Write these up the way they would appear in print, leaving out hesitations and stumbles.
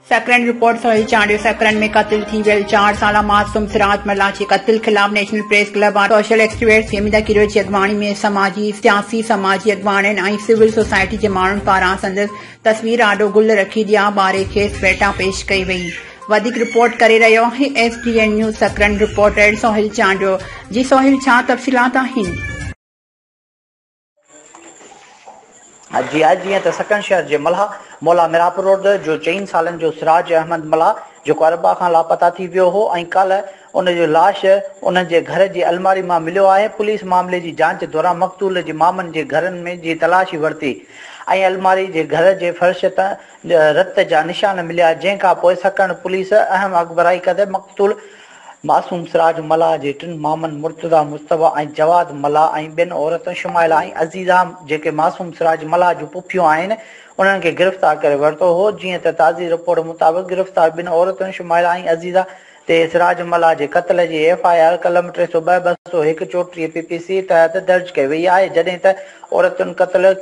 सकरन report Sohail Chandio सकरन में कत्ल थी वियल 4 साला मासूम सिराज मल्ला जे कत्ल खिलाफ नेशनल प्रेस क्लब और सोशल एक्टिविस्ट फहमीदा किरोज जी अगवाणी में समाजी अगवाणियुनि ऐं सिविल सोसाइटी जे माण्हुनि पारां संदसि तस्वीर आॾो गुल रखी ॾिया ॿारे खेसि पेटा पेश कई वई। वधीक रिपोर्ट करे रहियो आहे SDN news सकरन reporter Sohail Chandio. जी सोहेल, छा तफ़सीलात आहिनि? जी आज जीअं त सकन शहर जे मौला मिरापुर रोड जो 4 सालनि जो सिराज अहमद मल्ला जेको अरबा खां लापता थी वियो हो ऐं कल्ह उन जो लाश उन जे घर जी अलमारी मां मिलियो आहे। पुलिस मामले जी जांच दौरान मक़तूल जे मामनि जे घरनि में जी तलाशी वरिती ऐं अलमारी जे घर जे फर्श ते रत जा निशान मिलिया, जंहिं खां पोइ सकन पुलिस अहम अख़बराई कंदे मक़तूल मासूम सिराज मल्ला जे 3 मामनि मुर्तज़ा मुस्तफ़ा ऐं जवाद मल्ला ऐं 2 औरतूं शुमाइल ऐं अज़ीज़ा जेके मासूम सिराज मल्ला जूं पुफियूं आहिनि उन्हनि खे गिरफ़्तार करे वरितो हो। जीअं त ताज़ी रिपोर्ट मुताबिक़ गिरफ़्तार 2 औरतूं शुमाइल ऐं अज़ीज़ा ते सिराज मल्ला जे क़त्ल जी FIR कलम 302/201 PPC तहत दर्ज कई वई आहे, जॾहिं त औरतुनि क़त्ल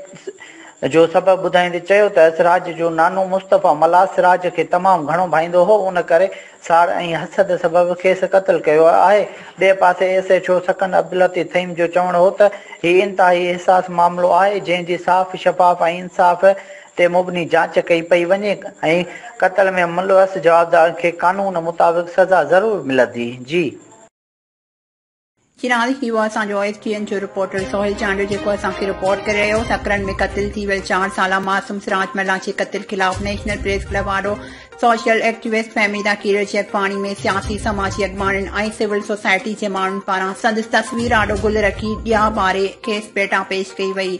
जो सबब ॿुधाईंदे चयो त सिराज जो नानो मुस्तफ़ा मल्ला सिराज खे तमामु घणो भाईंदो हो, उन करे साड़ ऐं हसद सबब खेसि क़त्ल कयो आहे। ॿिए पासे SHO सकन अब्दुल लतीफ़ थईम जो चवणु हो त हीउ इंतिहाई हिसास मामिलो आहे, जंहिं जी साफ़ शफ़ाफ़ ऐं इंसाफ़ ते मुबनी जांच कई पई वञे ऐं क़त्ल में मुलविस जवाबदार खे कानून मुताबिक़ सज़ा ज़रूर मिलंदी। जी फिलहाल ही वो असांजो SDN जो रिपोर्टर सोहेल चांडियो जेको असांखे रिपोर्ट करे रहियो। सकरन में कत्ल थी वियल 4 साला मासूम सिराज मल्ला जे कत्ल खिलाफ नेशनल प्रेस क्लब वारो सोशल एक्टिविस्ट फहमीदा किरोज जी अगवाणी में सियासी समाजी अगवाणियुनि ऐं सिविल सोसाइटी जे माण्हुनि पारां संदसि तस्वीर आॾो गुल रखी ॾिया ॿारे खेसि पेटा पेश कई वई।